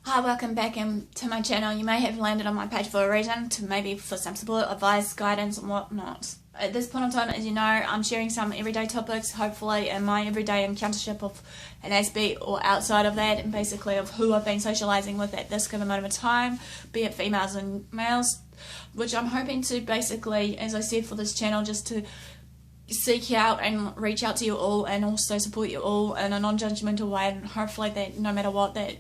Hi, welcome back to my channel. You may have landed on my page for a reason, to maybe for some support, advice, guidance and whatnot. At this point in time, as you know, I'm sharing some everyday topics, hopefully in my everyday encountership of an aspect or outside of that, and basically of who I've been socialising with at this given moment of time, be it females and males, which I'm hoping to basically, as I said, for this channel, just to seek out and reach out to you all and also support you all in a non-judgmental way, and hopefully that no matter what, that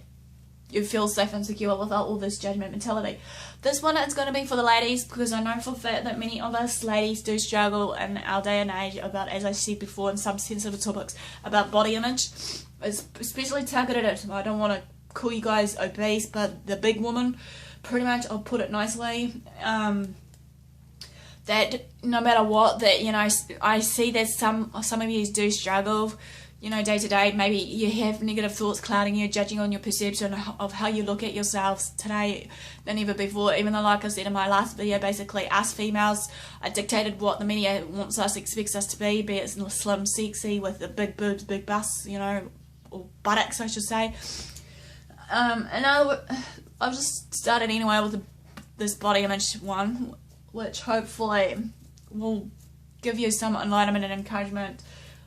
you feel safe and secure without all this judgment mentality. This one is going to be for the ladies, because I know for a fact that many of us ladies do struggle in our day and age about, as I said before, in some sensitive topics about body image. It's especially targeted at, I don't want to call you guys obese, but the big woman, pretty much, I'll put it nicely, that no matter what, that, you know, I see that some of you do struggle, you know, day to day. Maybe you have negative thoughts clouding you, judging on your perception of how you look at yourselves today than ever before. Even though, like I said in my last video, basically us females are dictated what the media wants us, expects us to be it slim, sexy, with the big boobs, big busts, you know, or buttocks I should say. And I've just started anyway with this body image one, which hopefully will give you some enlightenment and encouragement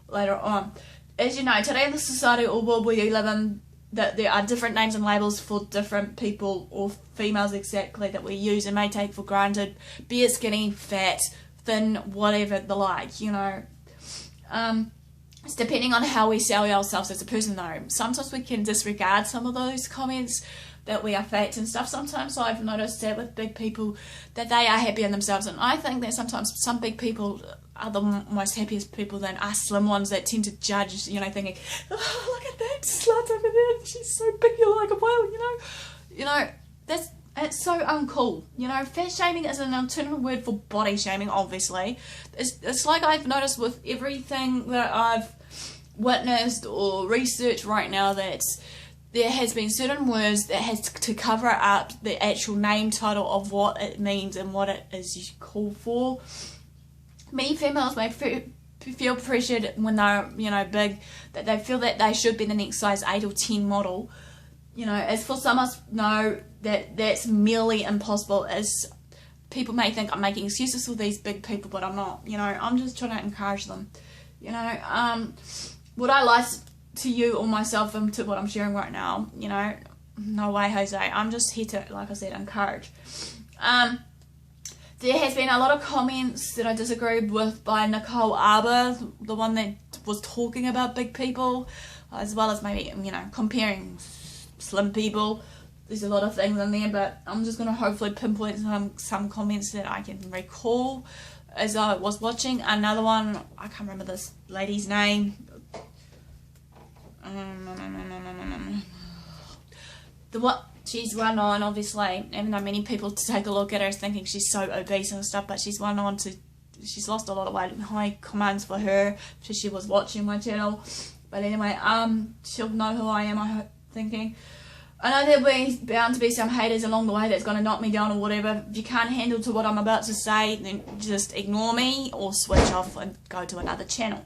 later on. As you know, today in the society or world where you live in, that there are different names and labels for different people, or females exactly, that we use and may take for granted, be it skinny, fat, thin, whatever the like, you know. It's depending on how we sell ourselves as a person though. Sometimes we can disregard some of those comments that we are fat and stuff. Sometimes I've noticed that with big people, that they are happy in themselves, and I think that sometimes some big people are the most happiest people than us slim ones that tend to judge, you know, thinking, oh, look at that slut over there, she's so big, you're like a whale, you know, it's so uncool. You know, fat shaming is an alternative word for body shaming, obviously. It's like I've noticed with everything that I've witnessed or researched right now, that there has been certain words that has to cover up the actual name title of what it means and what it is called for. Many females may feel pressured when they're, you know, big, that they feel that they should be the next size 8 or 10 model. You know, as for some of us know that that's merely impossible, as people may think I'm making excuses for these big people, but I'm not. You know, I'm just trying to encourage them. You know, would I lie to you or myself and to what I'm sharing right now? You know, no way, Jose. I'm just here to, like I said, encourage. There has been a lot of comments that I disagreed with by Nicole Arbor, the one that was talking about big people, as well as maybe, you know, comparing slim people. There's a lot of things in there, but I'm just going to hopefully pinpoint some comments that I can recall as I was watching. Another one, I can't remember this lady's name. She's one on, obviously, even though many people take a look at her thinking she's so obese and stuff, but she's one on to, she's lost a lot of weight, and high commands for her, so she was watching my channel. But anyway, she'll know who I am, I'm thinking. I know there'll be bound to be some haters along the way that's going to knock me down or whatever. If you can't handle to what I'm about to say, then just ignore me or switch off and go to another channel.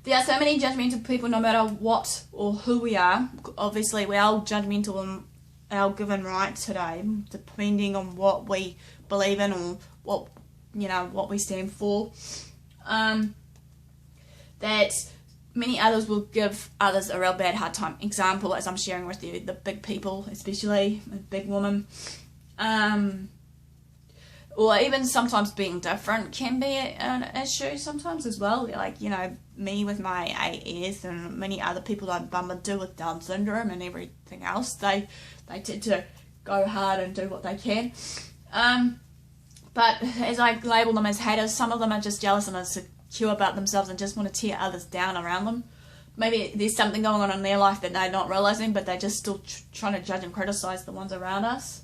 There are so many judgmental people, no matter what or who we are. Obviously, we're all judgmental in our given right today, depending on what we believe in or what, you know, what we stand for. That many others will give others a real bad hard time. Example, as I'm sharing with you, the big people, especially a big woman. Or even sometimes being different can be an issue sometimes as well. Like, you know, me with my AS and many other people I bump into with Down syndrome and everything else, they tend to go hard and do what they can. But as I label them as haters, some of them are just jealous and insecure about themselves and just want to tear others down around them. Maybe there's something going on in their life that they're not realizing, but they're just still trying to judge and criticize the ones around us.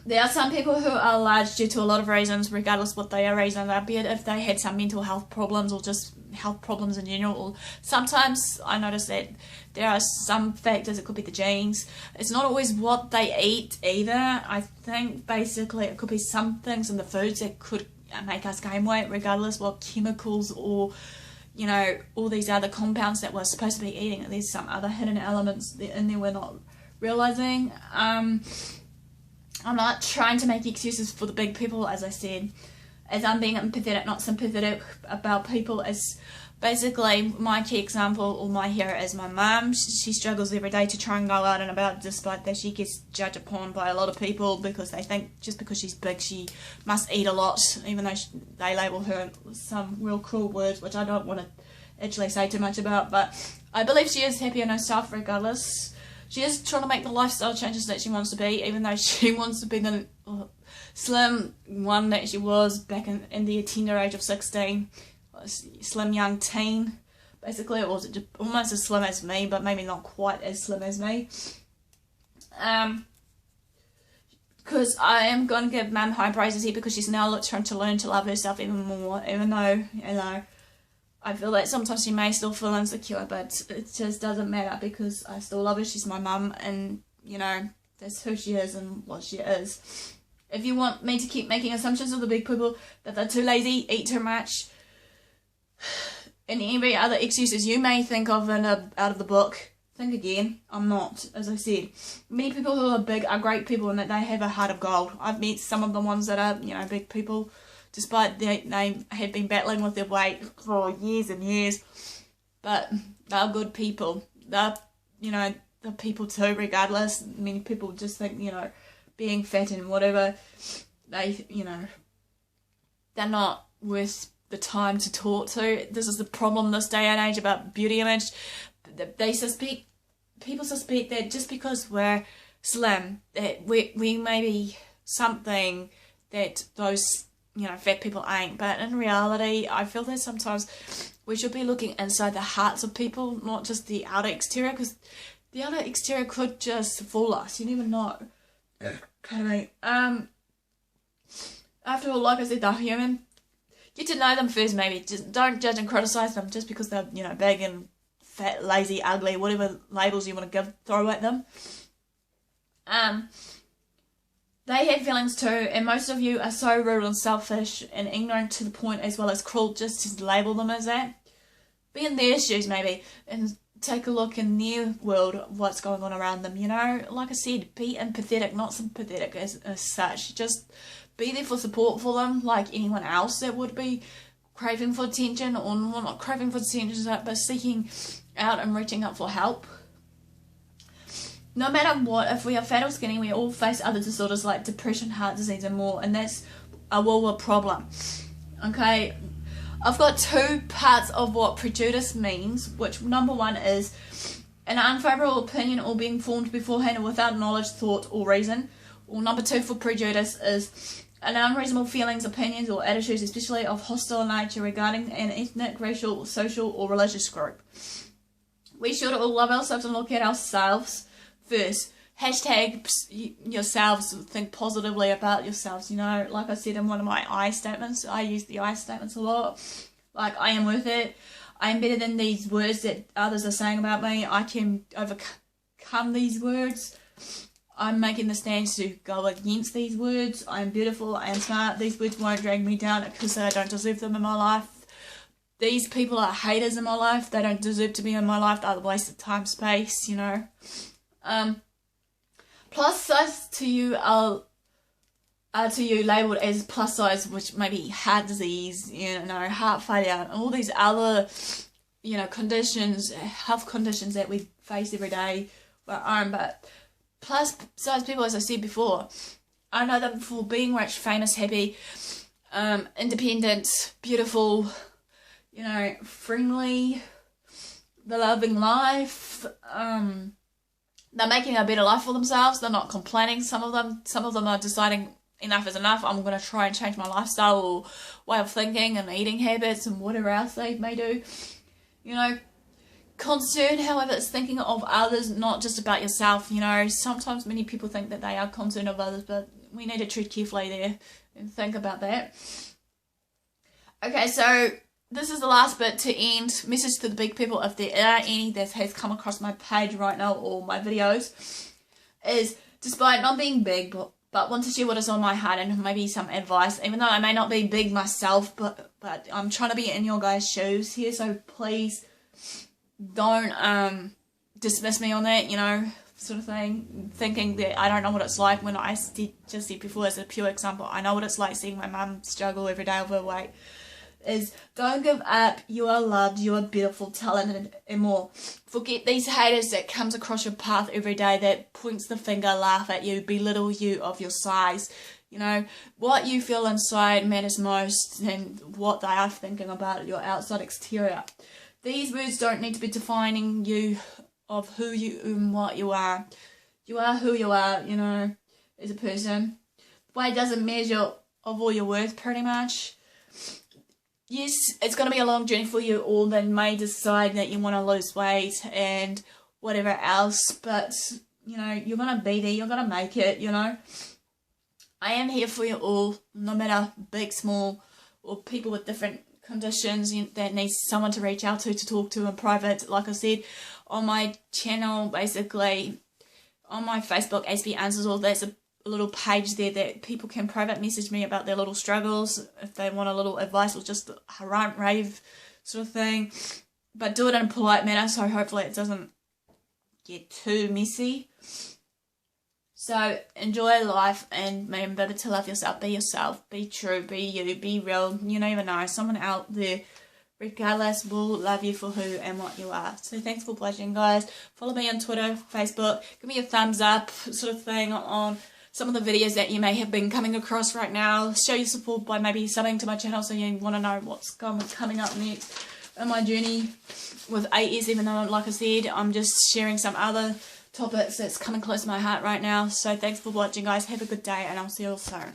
There are some people who are large due to a lot of reasons, regardless what they are reasons are, be it if they had some mental health problems or just health problems in general. Or sometimes I notice that there are some factors, it could be the genes. It's not always what they eat either. I think basically it could be some things in the foods that could make us gain weight, regardless what chemicals or, you know, all these other compounds that we're supposed to be eating. There's some other hidden elements in there we're not realizing. I'm not trying to make excuses for the big people, as I said, as I'm being empathetic, not sympathetic about people. As basically my key example or my hero is my mum. She struggles every day to try and go out and about, despite that she gets judged upon by a lot of people because they think just because she's big she must eat a lot, even though they label her some real cruel words, which I don't want to actually say too much about. But I believe she is happy in herself regardless. She is trying to make the lifestyle changes that she wants to be, even though she wants to be the slim one that she was back in the tender age of 16. Slim young teen, basically. It was almost as slim as me, but maybe not quite as slim as me. Because I am going to give Mum high praises here, because she's now trying to learn to love herself even more, even though, you know, I feel like sometimes she may still feel insecure, but it just doesn't matter because I still love her. She's my mum, and, you know, that's who she is and what she is. If you want me to keep making assumptions of the big people, that they're too lazy, eat too much, and any other excuses you may think of out of the book, think again. I'm not, as I said. Many people who are big are great people and that they have a heart of gold. I've met some of the ones that are, you know, big people, despite they have been battling with their weight for years and years, but they're good people. They're, you know, they're people too, regardless. Many people just think, you know, being fat and whatever, they, you know, they're not worth the time to talk to. This is the problem this day and age about beauty image. People suspect that just because we're slim, that we may be something that those, you know, fat people ain't. But in reality, I feel that sometimes we should be looking inside the hearts of people, not just the outer exterior, because the outer exterior could just fool us. You never know. Pardon me. After all, like I said, they're human. Get to know them first, maybe. Just don't judge and criticize them just because they're, you know, big and fat, lazy, ugly, whatever labels you want to throw at them. They have feelings too, and most of you are so rude and selfish and ignorant to the point, as well as cruel, just to label them as that. Be in their shoes, maybe, and take a look in their world of what's going on around them, you know. Like I said, be empathetic, not sympathetic as such. Just be there for support for them, like anyone else that would be craving for attention, or well, not craving for attention, but seeking out and reaching out for help. No matter what, if we are fat or skinny, we all face other disorders like depression, heart disease and more, and that's a worldwide problem. Okay, I've got two parts of what prejudice means, which number one is an unfavourable opinion or being formed beforehand or without knowledge, thought or reason. Or number two for prejudice is an unreasonable feelings, opinions or attitudes, especially of hostile nature regarding an ethnic, racial, social or religious group. We should all love ourselves and look at ourselves first. Hashtag yourselves, think positively about yourselves, you know. Like I said in one of my I statements, I use the I statements a lot. Like, I am worth it. I am better than these words that others are saying about me. I can overcome these words. I'm making the stance to go against these words. I am beautiful. I am smart. These words won't drag me down because I don't deserve them in my life. These people are haters in my life. They don't deserve to be in my life. They're a waste of time, space, you know. Plus size to you are to you labelled as plus size, which may be heart disease, you know, heart failure, and all these other, you know, conditions, health conditions that we face every day. But plus size people, as I said before, I know them for being rich, famous, happy, independent, beautiful, you know, friendly, they're loving life. They're making a better life for themselves. They're not complaining. Some of them are deciding enough is enough. I'm going to try and change my lifestyle or way of thinking and eating habits and whatever else they may do. You know, concern, however, is thinking of others, not just about yourself. You know, sometimes many people think that they are concerned of others, but we need to tread carefully there and think about that. Okay, so this is the last bit to end. Message to the big people, if there are any that has come across my page right now or my videos, is despite not being big, but want to share what is on my heart and maybe some advice, even though I may not be big myself, but I'm trying to be in your guys' shoes here, so please don't dismiss me on that, you know, sort of thing, thinking that I don't know what it's like. When I just said before, as a pure example, I know what it's like seeing my mum struggle every day overweight. Is don't give up. You are loved, you are beautiful, talented, and more. Forget these haters that comes across your path every day that points the finger, laugh at you, belittle you of your size. You know, what you feel inside matters most than what they are thinking about your outside exterior. These words don't need to be defining you of who you and what you are. You are who you are, you know, as a person. Weight doesn't measure of all your worth, pretty much. Yes, it's going to be a long journey for you all that may decide that you want to lose weight and whatever else, but, you know, you're going to be there, you're going to make it, you know. I am here for you all, no matter big, small, or people with different conditions that need someone to reach out to talk to in private. Like I said, on my channel, basically, on my Facebook, HB Answers All, there's a little page there that people can private message me about their little struggles if they want a little advice or just a rant rave sort of thing, but do it in a polite manner, so hopefully it doesn't get too messy. So enjoy life and remember to love yourself, be yourself, be true, be you, be real. You never know, someone out there regardless will love you for who and what you are. So thanks for watching, guys. Follow me on Twitter, Facebook, give me a thumbs up sort of thing on some of the videos that you may have been coming across right now. Show your support by maybe subbing to my channel so you want to know what's coming up next in my journey with AS, even though, like I said, I'm just sharing some other topics that's coming close to my heart right now. So thanks for watching, guys. Have a good day, and I'll see you all soon.